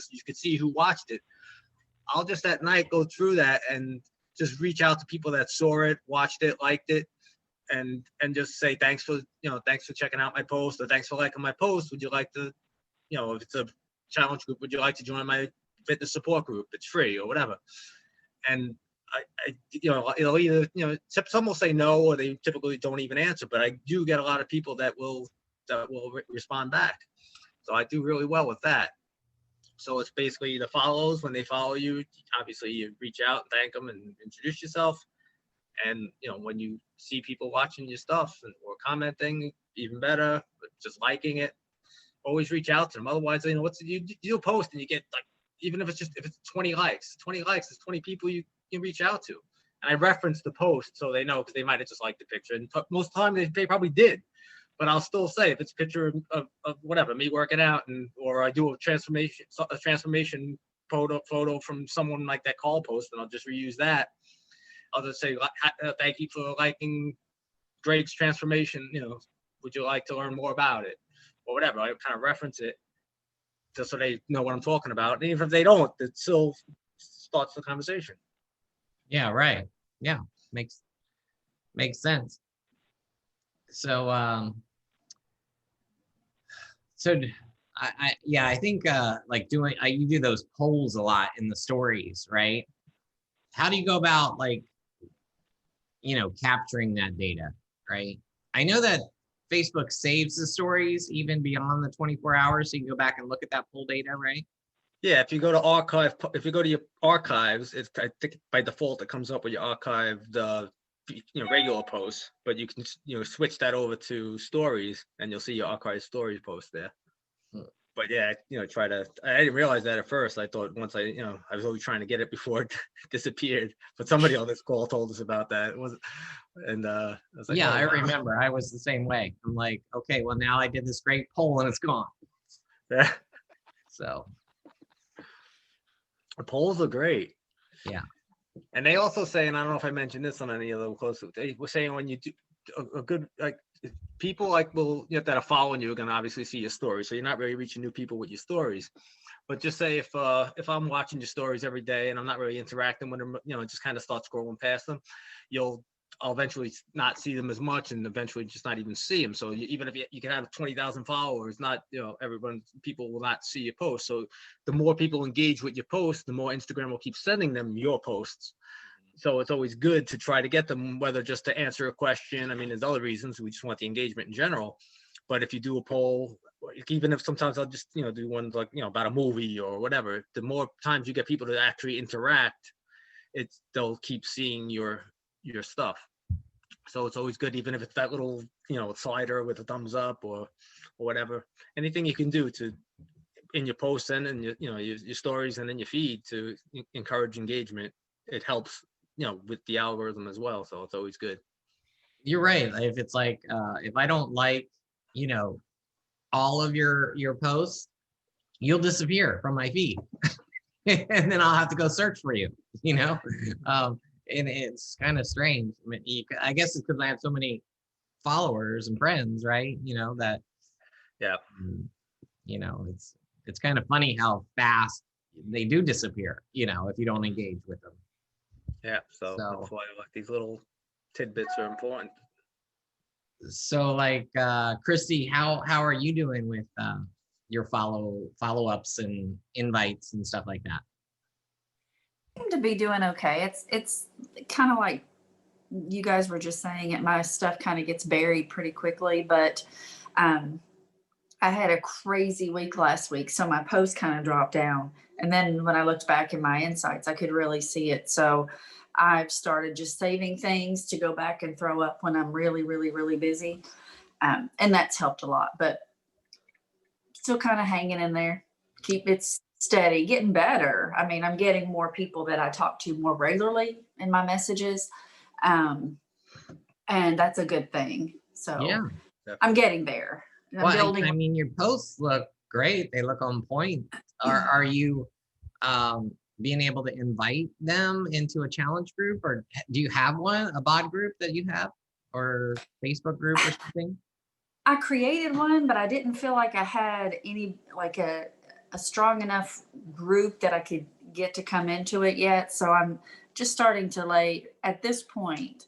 you could see who watched it. I'll just at night go through that and just reach out to people that saw it, watched it, liked it, and just say thanks for checking out my post, or thanks for liking my post. Would you like to, if it's a challenge group, would you like to join my fitness support group? It's free or whatever. And it'll either, some will say no, or they typically don't even answer. But I do get a lot of people that will respond back. So I do really well with that. So it's basically the follows. When they follow you, obviously you reach out and thank them and introduce yourself. And when you see people watching your stuff or commenting, even better, just liking it, always reach out to them. Otherwise, you do a post and you get, like, even if it's 20 likes is 20 people you can reach out to. And I reference the post so they know, because they might have just liked the picture. And most of the time they probably did. But I'll still say, if it's a picture of whatever, me working out, or I do a transformation photo from someone like that call post, and I'll just reuse that. I'll just say, thank you for liking Drake's transformation. Would you like to learn more about it, or whatever? I kind of reference it just so they know what I'm talking about. And even if they don't, it still starts the conversation. Yeah, right. Yeah, makes sense. So, I think like you do those polls a lot in the stories, right? How do you go about, like, capturing that data, right? I know that Facebook saves the stories even beyond the 24 hours, so you can go back and look at that poll data, right? Yeah, if you go to your archives, I think by default it comes up with your archived regular posts, but you can switch that over to stories, and you'll see your archived stories post there. But yeah, I didn't realize that at first. I thought once I was always trying to get it before it disappeared. But somebody on this call told us about that. I was like, yeah, I remember. I was the same way. I'm like, okay, well, now I did this great poll and it's gone. Yeah. So the polls are great. Yeah. And they also say, and I don't know if I mentioned this on any of the close, they were saying when you do a good, like, people that are following you are going to obviously see your stories. So you're not really reaching new people with your stories. But just say if I'm watching your stories every day and I'm not really interacting with them, just kind of start scrolling past them, I'll eventually not see them as much, and eventually just not even see them. So even if you can have 20,000 followers, not, people will not see your post. So the more people engage with your post, the more Instagram will keep sending them your posts. So it's always good to try to get them, whether just to answer a question. I mean, there's other reasons. We just want the engagement in general. But if you do a poll, even if sometimes I'll just, do ones like, about a movie or whatever, the more times you get people to actually interact, they'll keep seeing your stuff. So it's always good, even if it's that little, slider with a thumbs up or whatever. Anything you can do in your posts and in your stories and in your feed to encourage engagement, it helps, with the algorithm as well. So it's always good. You're right. If it's like, if I don't like, all of your posts, you'll disappear from my feed. And then I'll have to go search for you, and it's kind of strange. I mean, I guess it's because I have so many followers and friends, right? That, yeah, it's kind of funny how fast they do disappear, if you don't engage with them. Yeah, so that's why these little tidbits are important. So, like, Christy, how are you doing with your follow-ups and invites and stuff like that? I seem to be doing okay. It's kind of like you guys were just saying, my stuff kind of gets buried pretty quickly, but I had a crazy week last week, so my post kind of dropped down. And then when I looked back in my insights, I could really see it. So I've started just saving things to go back and throw up when I'm really, really, really busy. And that's helped a lot, but still kind of hanging in there. Keep it steady, getting better. I mean, I'm getting more people that I talk to more regularly in my messages. And that's a good thing. So yeah, I'm getting there. Well, I mean, your posts look great. They look on point. Are you being able to invite them into a challenge group, or do you have a bod group that you have, or Facebook group or something? I created one, but I didn't feel like I had any, like a strong enough group that I could get to come into it yet. So I'm just starting to lay at this point,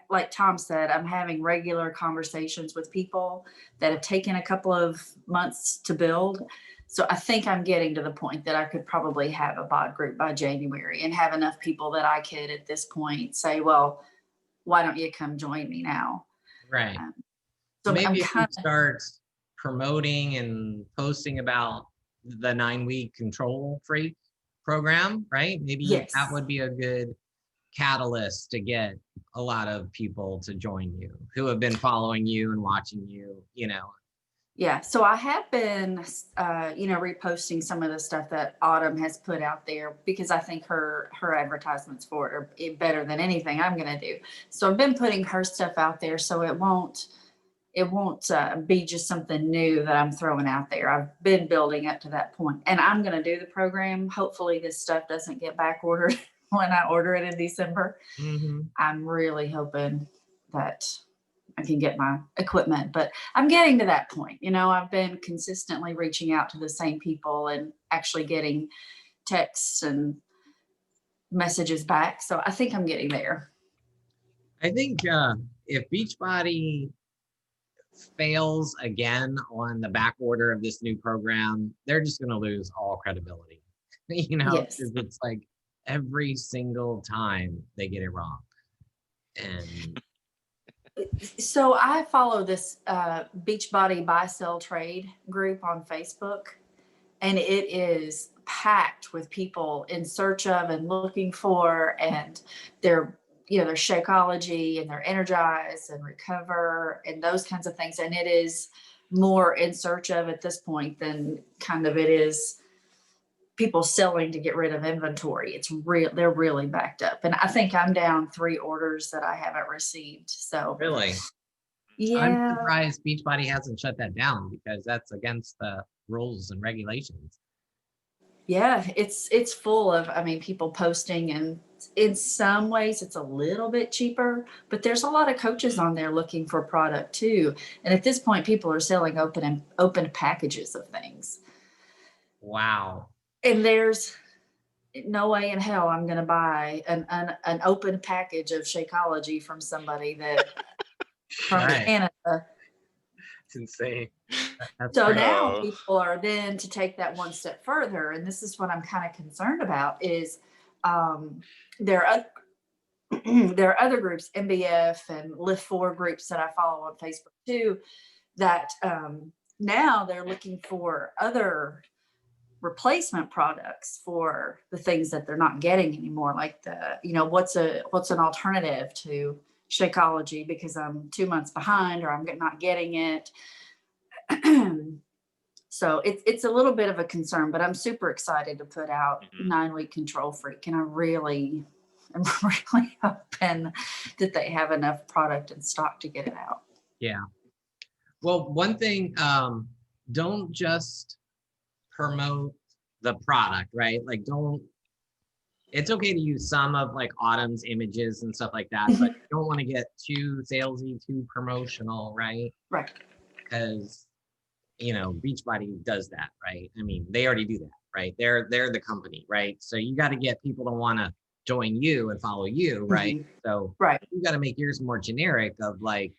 like Tom said, I'm having regular conversations with people that have taken a couple of months to build. So I think I'm getting to the point that I could probably have a bod group by January and have enough people that I could at this point say, well, why don't you come join me now? Right. So I'm Maybe if you kind of, start promoting and posting about the 9-week control freak program, right? Maybe yes. that would be a good catalyst to get a lot of people to join you who have been following you and watching you, you know. Yeah, so I have been, reposting some of the stuff that Autumn has put out there because I think her advertisements for it are better than anything I'm going to do. So I've been putting her stuff out there, so it won't be just something new that I'm throwing out there. I've been building up to that point, and I'm going to do the program. Hopefully, this stuff doesn't get back ordered when I order it in December. Mm-hmm. I'm really hoping that I can get my equipment, but I'm getting to that point. I've been consistently reaching out to the same people and actually getting texts and messages back. So I think I'm getting there. I think if Beachbody fails again on the back order of this new program, they're just going to lose all credibility. Yes. It's like every single time they get it wrong. And so I follow this Beachbody Buy Sell Trade group on Facebook, and it is packed with people in search of and looking for, and their Shakeology and their Energize and Recover and those kinds of things. And it is more in search of at this point than kind of it is people selling to get rid of inventory. It's real. They're really backed up. And I think I'm down 3 orders that I haven't received. So really, yeah. I'm surprised Beachbody hasn't shut that down because that's against the rules and regulations. Yeah, it's full of, people posting, and in some ways it's a little bit cheaper, but there's a lot of coaches on there looking for product too. And at this point, people are selling open packages of things. Wow. And there's no way in hell I'm going to buy an open package of Shakeology from somebody that from Right. Canada. It's insane. That's So crazy. now people are then to take that one step further, and this is what I'm kind of concerned about is there are other groups, MBF and Lift 4 groups that I follow on Facebook too, that now they're looking for other replacement products for the things that they're not getting anymore, like what's an alternative to Shakeology because I'm 2 months behind or I'm not getting it. So it's a little bit of a concern, but I'm super excited to put out 9-week Control Freak, and I'm really hoping that they have enough product in stock to get it out. Yeah. Well, one thing, don't just promote the product, right? Like it's okay to use some of like Autumn's images and stuff like that, but you don't want to get too salesy, too promotional, right? Right. Because Beachbody does that, right? They already do that, right? They're the company, right? So you got to get people to want to join you and follow you, right? So right, you got to make yours more generic of like,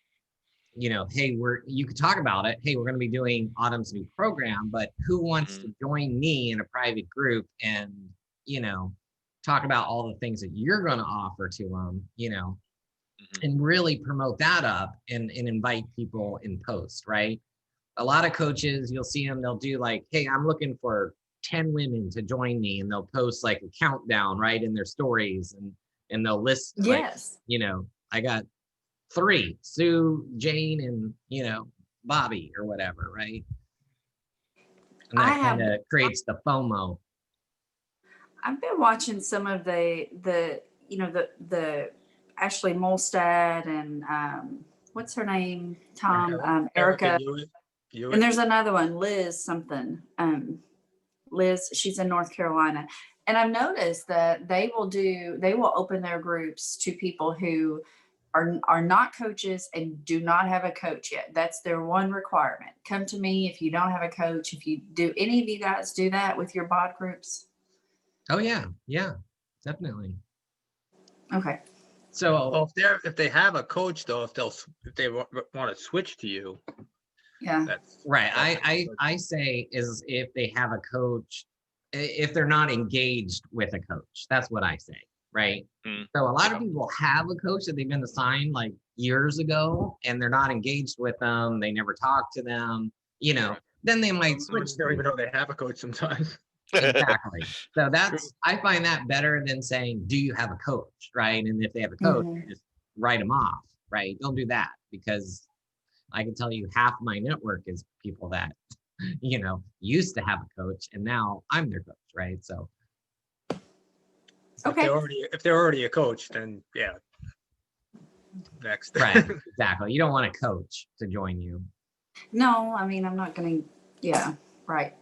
hey, you could talk about it. Hey, we're going to be doing Autumn's new program, but who wants to join me in a private group and, talk about all the things that you're going to offer to them, and really promote that up and invite people in post, right? A lot of coaches, you'll see them, they'll do like, hey, I'm looking for 10 women to join me, and they'll post like a countdown, right, in their stories, and they'll list yes, I got 3, Sue, Jane, and Bobby or whatever, right? And that kind of creates the FOMO. I've been watching some of the Ashley Molstad and what's her name, Tom, Erica. Hewitt. And there's another one, Liz something. Liz, she's in North Carolina. And I've noticed that they will open their groups to people who are not coaches and do not have a coach yet. That's their one requirement. Come to me if you don't have a coach. If you do, any of you guys do that with your bod groups? Oh yeah, yeah, definitely. Okay. So Well, if they have a coach though, if they want to switch to you, Yeah. that's right, that's I say is if they have a coach, if they're not engaged with a coach, that's what I say, right? Mm. So a lot of Yeah. people have a coach that they've been assigned like years ago, and they're not engaged with them. They never talk to them. Right. Then they might Some switch. don't even know they have a coach sometimes. Exactly. So I find that better than saying, do you have a coach? Right. And if they have a coach, Mhm. just write them off. Right. Don't do that, because I can tell you half my network is people that, used to have a coach and now I'm their coach. Right. So, Okay. If they're already a coach, then yeah. Next. right. Exactly. You don't want a coach to join you. No, I mean, I'm not going to, yeah, right.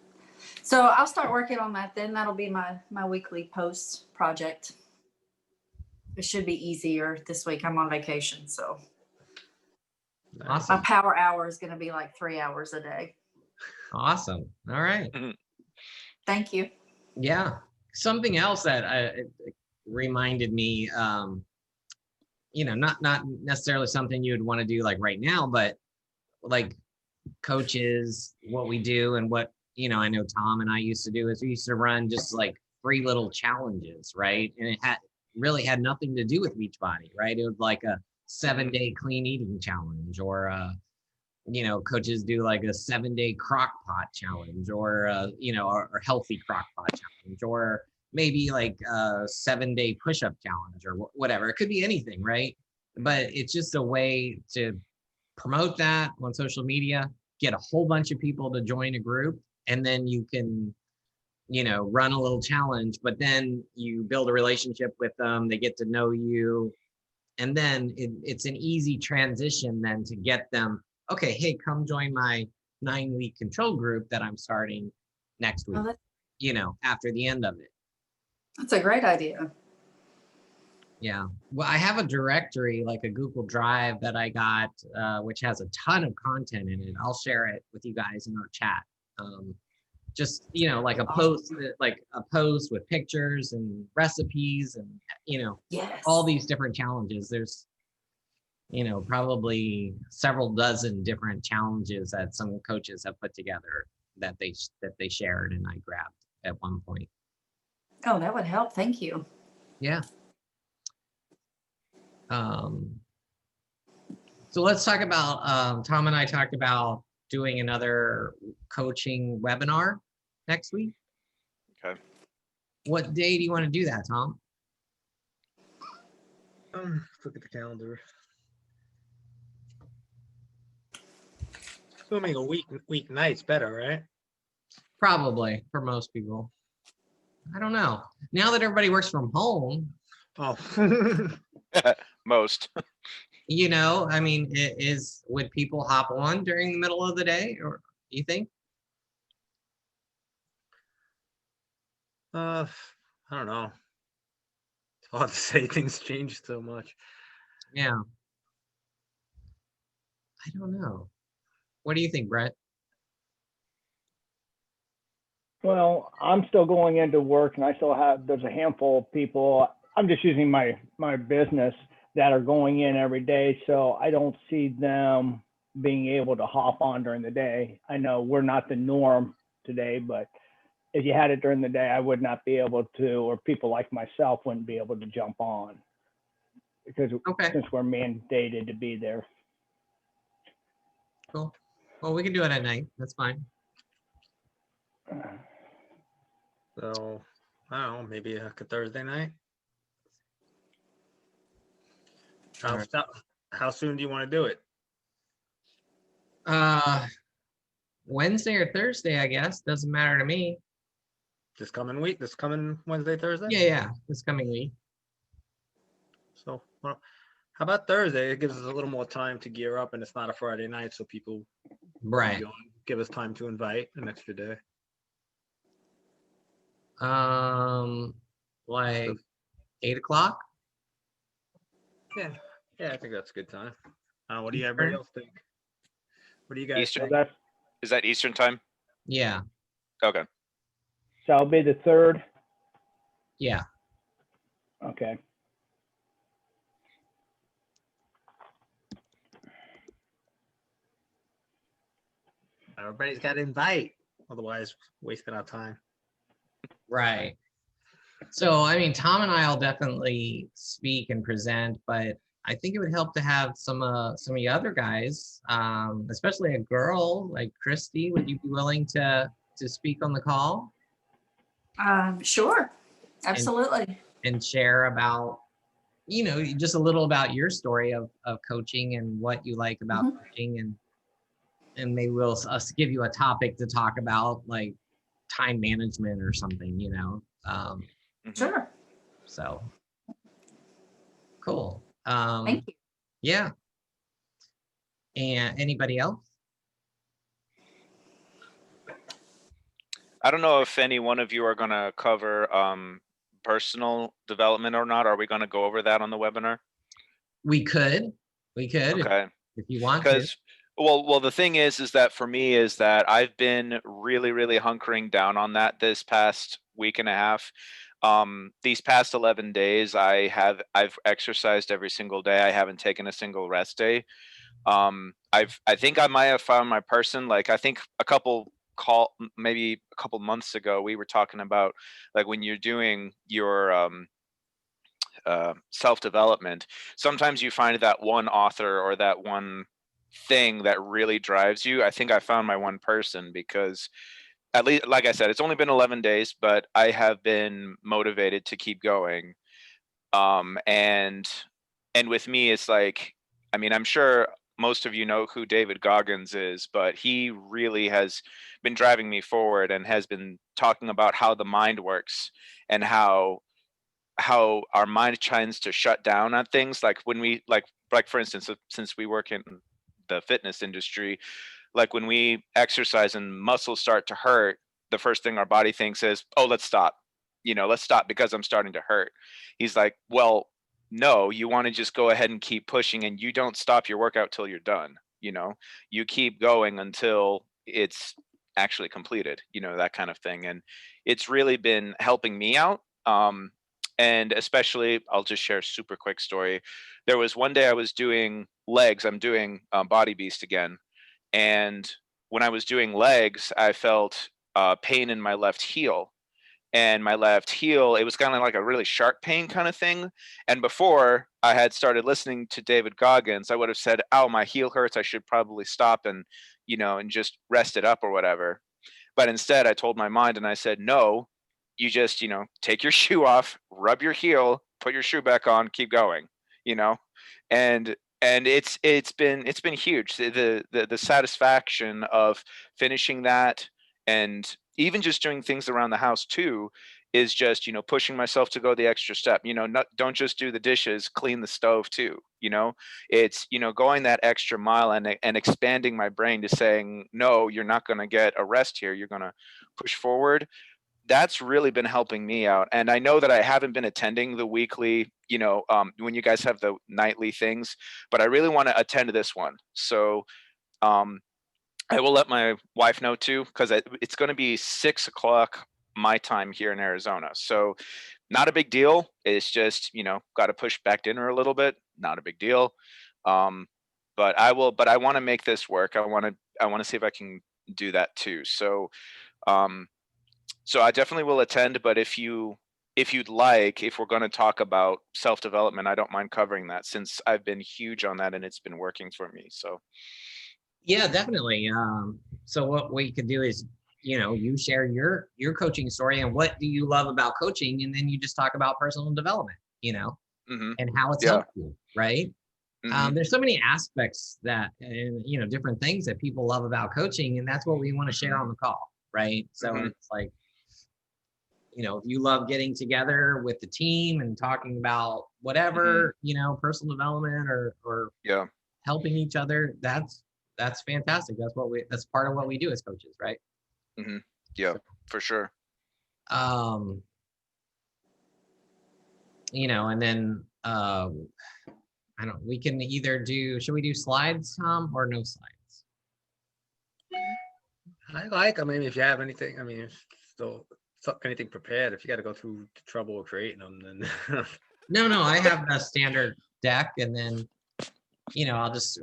So I'll start working on that then. That'll be my weekly post project. It should be easier this week. I'm on vacation, so my Awesome. power hour is going to be like 3 hours a day. Awesome. All right. Thank you. Yeah. Something else that it reminded me, not necessarily something you would want to do like right now, but like coaches, what we do and what, I know Tom and I used to do is we used to run just like free little challenges, right? And it really had nothing to do with Beachbody, right? It was like a 7-day clean eating challenge, or coaches do like a 7-day crock pot challenge, or or healthy crock pot challenge, or maybe like a 7-day push-up challenge, or whatever. It could be anything, right? But it's just a way to promote that on social media, get a whole bunch of people to join a group, and then you can, run a little challenge, but then you build a relationship with them, they get to know you, and then it's an easy transition then to get them, okay, hey, come join my 9-week control group that I'm starting next week, after the end of it. That's a great idea. Yeah. Well, I have a directory, like a Google Drive that I got, which has a ton of content in it. I'll share it with you guys in our chat. Just, like a post with pictures and recipes and, Yes. all these different challenges. There's, probably several dozen different challenges that some coaches have put together that they shared and I grabbed at one point. Oh, that would help. Thank you. Yeah. So let's talk about, Tom and I talked about doing another coaching webinar next week. Okay. What day do you want to do that, Tom? Look at the calendar. Assuming a week night's better, right? Probably for most people. I don't know. Now that everybody works from home, Oh. Most. I mean, would people hop on during the middle of the day, or you think? I don't know. It's hard to say. Things change so much. Yeah. I don't know. What do you think, Brett? Well, I'm still going into work and there's a handful of people. I'm just using my business that are going in every day. So I don't see them being able to hop on during the day. I know we're not the norm today, but if you had it during the day, I would not be able to, or people like myself wouldn't be able to jump on because Okay. since we're mandated to be there. Cool. Well, we can do it at night. That's fine. So I don't know, maybe like a Thursday night. How soon do you want to do it? Wednesday or Thursday, I guess. Doesn't matter to me. This coming Wednesday, Thursday? Yeah, this coming week. So well, how about Thursday? It gives us a little more time to gear up, and it's not a Friday night, so people Right. give us time to invite an extra day. Like 8 o'clock. Yeah. Yeah, I think that's a good time. What do you everybody else think? What do you guys Eastern? So think? Is that Eastern time? Yeah, Okay. so I'll be the 3rd. yeah. Okay. Everybody's got to invite, otherwise wasting our time. Right. So, I mean, Tom and I'll definitely speak and present, but I think it would help to have some of you other guys, especially a girl like Christy. Would you be willing to speak on the call Sure, absolutely. and share about, just a little about your story of coaching and what you like about Mhm. coaching, and maybe we'll us give you a topic to talk about, like time management or something, Mhm. Sure. so cool. Thank you. Yeah. And anybody else? I don't know if any one of you are gonna cover personal development or not. Are we gonna go over that on the webinar? We could Okay. if you want to. Because well, the thing is that for me is that I've been really, really hunkering down on that this past week and a half. These past 11 days, I've exercised every single day. I haven't taken a single rest day. I think I might have found my person. Like, I think maybe a couple months ago, we were talking about, like, when you're doing your self-development, sometimes you find that one author or that one thing that really drives you. I think I found my one person, because at least, like I said, it's only been 11 days, but I have been motivated to keep going. And with me, it's like, I mean, I'm sure most of you know who David Goggins is, but he really has been driving me forward and has been talking about how the mind works, and how our mind tends to shut down on things. Like when we, like for instance, since we work in the fitness industry, like when we exercise and muscles start to hurt, the first thing our body thinks is, oh, let's stop, let's stop because I'm starting to hurt. He's like, well, no, you want to just go ahead and keep pushing, and you don't stop your workout till you're done. You keep going until it's actually completed, that kind of thing. And it's really been helping me out. And especially, I'll just share a super quick story. There was one day I was doing legs. I'm doing Body Beast again. And when I was doing legs, I felt pain in my left heel. And my left heel, it was kind of like a really sharp pain kind of thing. And before I had started listening to David Goggins, I would have said, "Oh, my heel hurts. I should probably stop and, and just rest it up or whatever." But instead, I told my mind and I said, "No, you just, take your shoe off, rub your heel, put your shoe back on, keep going." You know, and it's been huge. The satisfaction of finishing that, and even just doing things around the house too, is just, pushing myself to go the extra step. Don't just do the dishes, clean the stove too. It's, going that extra mile, and expanding my brain to saying, no, you're not going to get a rest here, you're going to push forward. That's really been helping me out. And I know that I haven't been attending the weekly, when you guys have the nightly things, but I really want to attend this one. So um, I will let my wife know too, because it's going to be 6 o'clock my time here in Arizona. So not a big deal. It's just, got to push back dinner a little bit. Not a big deal. Um, but I want to make this work. I want to see if I can do that too. Um, so I definitely will attend, but if you'd like, if we're going to talk about self-development, I don't mind covering that, since I've been huge on that and it's been working for me. So Yeah, definitely. So what you can do is, you share your coaching story and what do you love about coaching, and then you just talk about personal development, mhm, and how it's yeah, helped you, right? mhm, There's so many aspects that, and different things that people love about coaching, and that's what we want to share on the call, right? So mhm, it's like, if you love getting together with the team and talking about mhm, whatever, personal development or yeah, helping each other, that's fantastic. That's part of what we do as coaches, right? mhm, yeah, So, for sure. um, and then we can either should we do slides, Tom, or no slides? I mean, if you have anything, I mean, if still anything prepared, if you got to go through the trouble of creating them, then No, I have a standard deck, and then,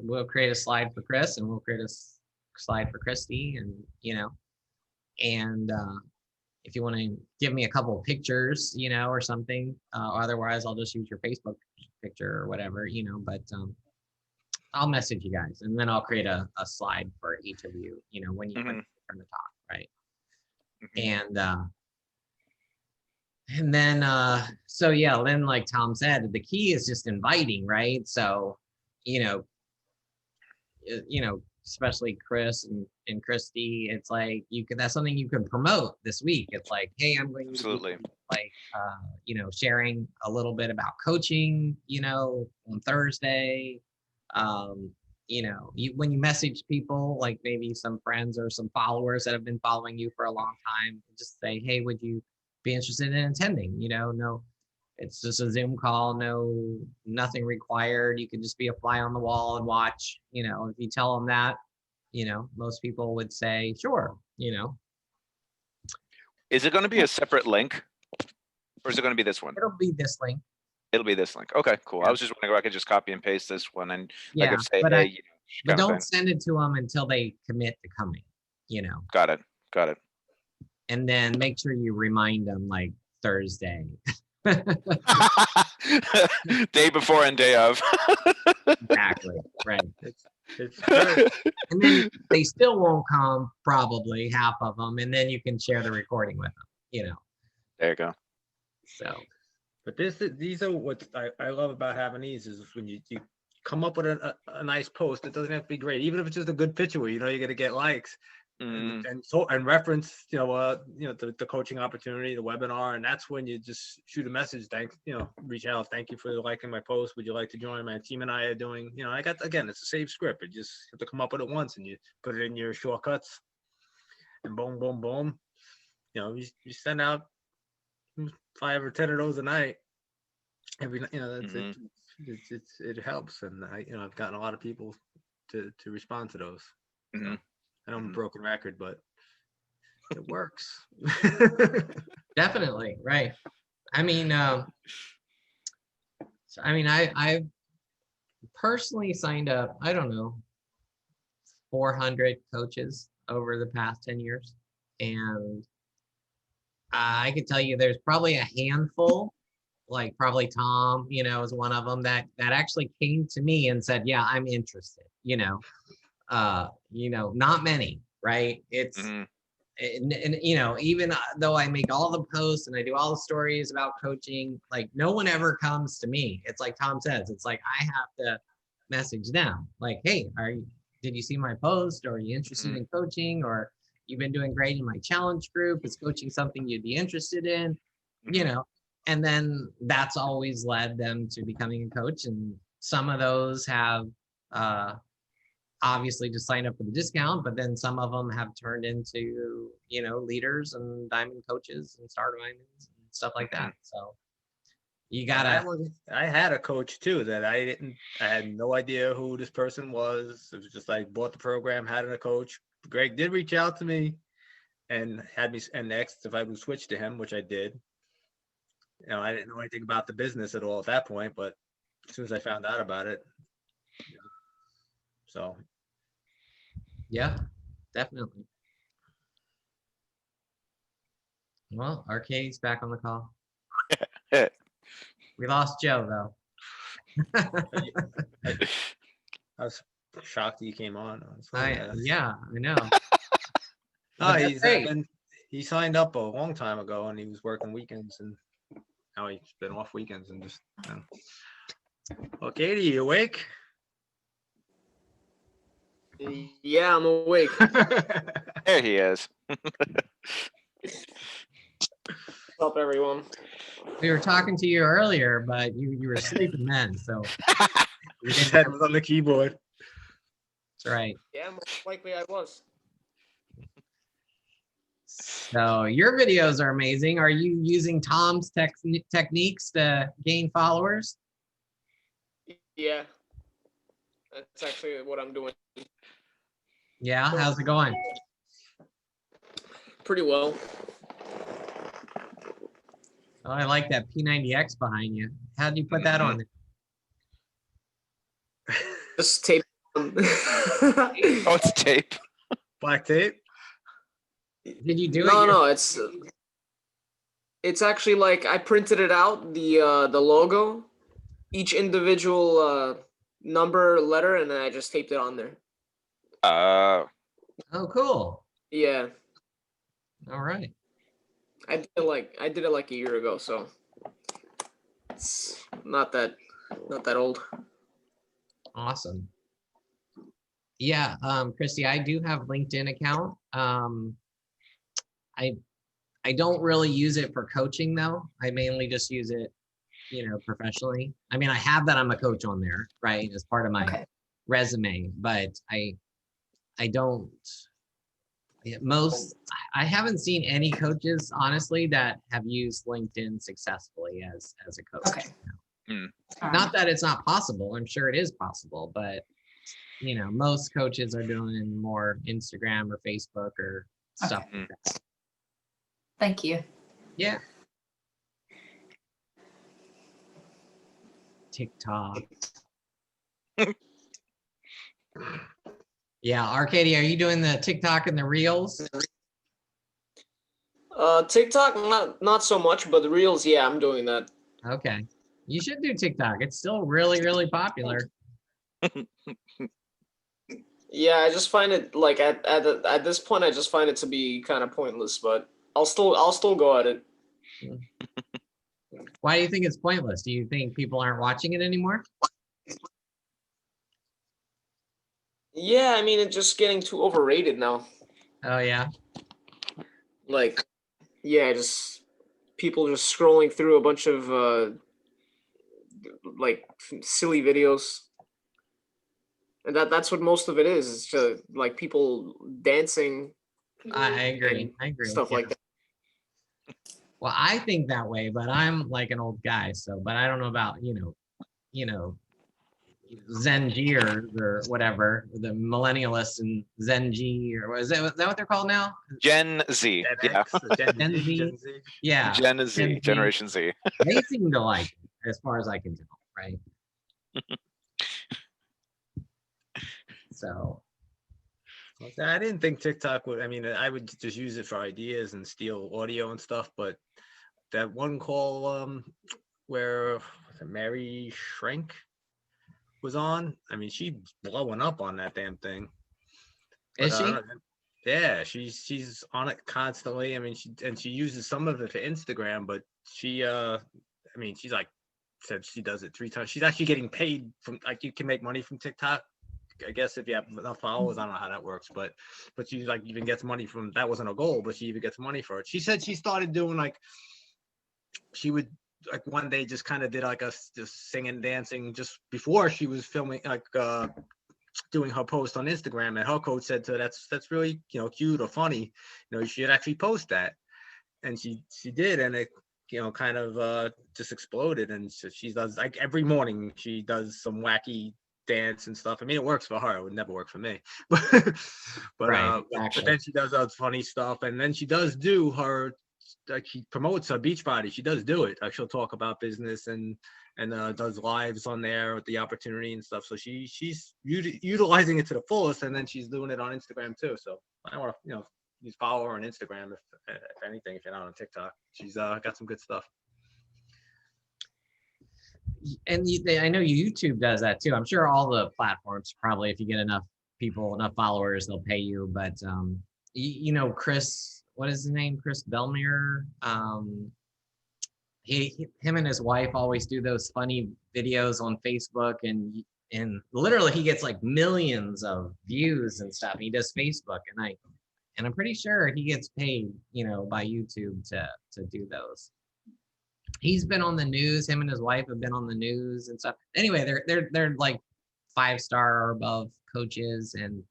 we'll create a slide for Chris, and we'll create a slide for Christy, and, and if you want to give me a couple of pictures, or something, otherwise I'll just use your Facebook picture or whatever, but I'll message you guys, and then I'll create a slide for each of you, when you turn to talk, right? And then, so yeah, then like Tom said, the key is just inviting, right? So, especially Chris and Christy, it's like that's something you can promote this week. It's like, hey, I'm going to Absolutely. like sharing a little bit about coaching, on Thursday. When you message people, like maybe some friends or some followers that have been following you for a long time, just say, hey, would you be interested in attending? No, it's just a Zoom call, nothing required. You can just be a fly on the wall and watch. If you tell them that, most people would say, sure. Is it going to be a separate link, or is it going to be this one? It'll be this link. It'll be this link. Okay, cool. Yeah. I was just wondering if I could just copy and paste this one and I Yeah, could say, but hey, but kind of don't thing. send it to them until they commit to coming. Got it. And then make sure you remind them like Thursday. Day before and day of. Exactly. Right. it's good. And then they still won't come, probably half of them, and then you can share the recording with them, There you go. So But these are what I love about having these is when you come up with a nice post. It doesn't have to be great, even if it's just a good picture where you're gonna get likes. Mm, And reference the coaching opportunity, the webinar, and that's when you just shoot a message, reach out, thank you for liking my post, would you like to join? My team and I are doing, it's a saved script. You just have to come up with it once and you put it in your shortcuts and boom, boom, boom. You send out 5 or 10 of those a night every night. It helps, and I've gotten a lot of people to respond to those. mhm. I know I'm a broken record, but it works. definitely, right. I mean, I've personally signed up, I don't know, 400 coaches over the past 10 years. And I could tell you there's probably a handful, like probably Tom, is one of them that actually came to me and said, yeah, I'm interested, not many, right? It's, Mhm. and even though I make all the posts and I do all the stories about coaching, like no one ever comes to me. It's like Tom says, it's like I have to message them like, hey, did you see my post, or are you interested in coaching, or you've been doing great in my challenge group, is coaching something you'd be interested in? And then that's always led them to becoming a coach. And some of those have obviously just signed up for the discount, but then some of them have turned into, leaders and diamond coaches and star diamonds and stuff like that. So you gotta. I had a coach too that I had no idea who this person was. It was just like bought the program, had a coach. Greg did reach out to me and had me and asked if I would switch to him, which I did. I didn't know anything about the business at all at that point, but as soon as I found out about it, so. Yeah, definitely. Well, Arcade's back on the call. We lost Joe though. I was shocked he came on. Yeah, I know. No, he signed up a long time ago and he was working weekends, and now he's been off weekends and just. Well, Katie, you awake? Yeah, I'm awake. There he is. What's up, everyone? We were talking to you earlier, but you were sleeping then, so His head was on the keyboard. that's right. Yeah, most likely I was. So your videos are amazing. Are you using Tom's techniques to gain followers? Yeah, that's actually what I'm doing. Yeah, how's it going? Pretty well. Oh, I like that P90X behind you. How'd you put that on there? Just tape. Oh, it's tape. Black tape? Did you do it? No, no, it's actually like I printed it out, the logo, each individual number, letter, and then I just taped it on there. Uh, Oh, cool. Yeah, All right. I did it like a year ago, so it's not that old. Awesome. Yeah, Christy, I do have LinkedIn account. I don't really use it for coaching though. I mainly just use it, professionally. I mean, I have that I'm a coach on there, right, as part of my Okay. resume, but I don't. I haven't seen any coaches, honestly, that have used LinkedIn successfully as a coach. Okay. All Not that it's not possible. I'm sure it is possible, but most coaches are doing more Instagram or Facebook or stuff Okay. like that. Thank you. Yeah. TikTok. Yeah, Arcadia, are you doing the TikTok and the Reels? TikTok, not so much, but the Reels, yeah, I'm doing that. Okay. You should do TikTok. It's still really, really popular. Yeah, I just find it like at this point, I just find it to be kind of pointless, but I'll still go at it. Why do you think it's pointless? Do you think people aren't watching it anymore? Yeah, I mean, it's just getting too overrated now. Oh, yeah. Like, yeah, just people just scrolling through a bunch of like silly videos, and that's what most of it is. It's just like people dancing, I agree. and I agree. stuff yeah. like that. Well, I think that way, but I'm like an old guy, but I don't know about, Zengiers or whatever, the millennialists and Zengi, or is that what they're called now? Gen Z. Gen Yeah. X, Gen Gen Z, Z? Gen Z. Yeah. Gen Z, Gen Z. Generation Z. They seem to like it, as far as I can tell, right? So, I didn't think TikTok would, I mean, I would just use it for ideas and steal audio and stuff, but that one call where Mary Schrank was on, I mean, she's blowing up on that damn thing. is But, she? yeah, she's on it constantly. I mean, she uses some of it for Instagram, but she I mean, she's like said she does it 3 times. She's actually getting paid from, like, you can make money from TikTok. I guess if you have enough followers, I don't know how that works, but she like even gets money from, that wasn't a goal, but she even gets money for it. She said she started doing like, she would like one day just kind of did like just singing, dancing just before she was filming, like doing her post on Instagram, and her coach said to her, that's really, cute or funny, you should actually post that. And she did, and it kind of just exploded. And so she does, like, every morning she does some wacky dance and stuff. I mean, it works for her, it would never work for me. but Right, but exactly. then she does other funny stuff, and then she does do her, like, she promotes her beach body. She does do it, like she'll talk about business and does lives on there with the opportunity and stuff. So she's utilizing it to the fullest, and then she's doing it on Instagram too. So I want to, you follow her on Instagram if anything, if you're not on TikTok. She's got some good stuff. And I know YouTube does that too. I'm sure all the platforms probably, if you get enough people, enough followers, they'll pay you. But Chris, what is his name? Chris Belmere. Him and his wife always do those funny videos on Facebook, and literally he gets like millions of views and stuff. He does Facebook, and I'm pretty sure he gets paid, by YouTube to do those. He's been on the news. Him and his wife have been on the news and stuff. Anyway, they're like 5-star or above coaches, and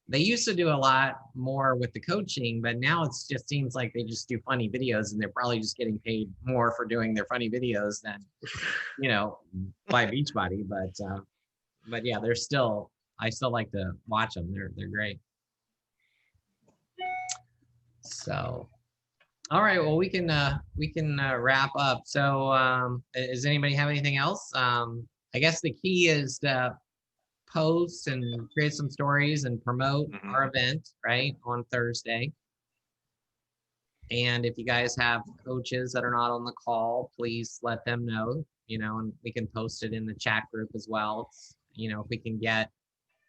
they used to do a lot more with the coaching, but now it's just seems like they just do funny videos, and they're probably just getting paid more for doing their funny videos than, by Beachbody. But yeah, I still like to watch them. They're great. So, all right, well, we can wrap up. So, does anybody have anything else? I guess the key is to post and create some stories and promote our event, right, on Thursday. And if you guys have coaches that are not on the call, please let them know, and we can post it in the chat group as well. If we can get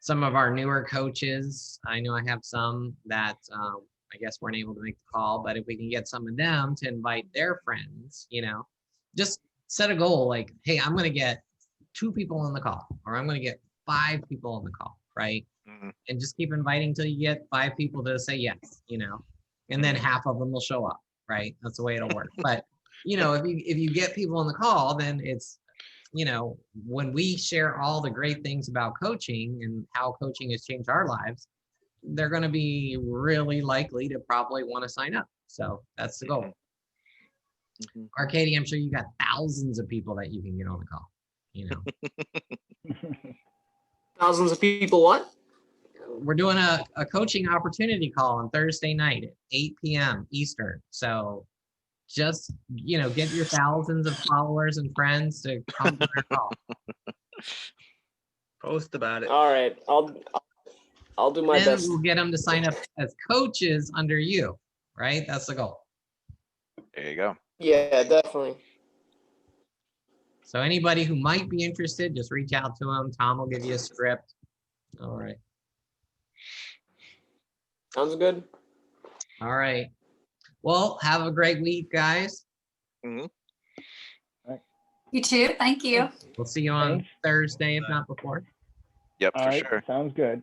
some of our newer coaches, I know I have some that I guess weren't able to make the call, but if we can get some of them to invite their friends, just set a goal like, hey, I'm going to get 2 people on the call, or I'm going to get 5 people on the call, right? And just keep inviting till you get 5 people to say yes, and then half of them will show up, right? That's the way it'll work. But if you get people on the call, then it's, when we share all the great things about coaching and how coaching has changed our lives, they're going to be really likely to probably want to sign up. So that's the goal. Arcady, I'm sure you got thousands of people that you can get on the call, Thousands of people, what? We're doing a coaching opportunity call on Thursday night at 8 p.m. Eastern. So just, get your thousands of followers and friends to come to our call. Post about it. All right, I'll do my Then best. we'll get them to sign up as coaches under you, right? That's the goal. There you go. Yeah, definitely. So anybody who might be interested, just reach out to him. Tom will give you a script. All right. Sounds good. All right. Well, have a great week, guys. You too. Thank you. We'll see you on Thanks. Thursday, if not before. Yep, All for right, sure. sounds good.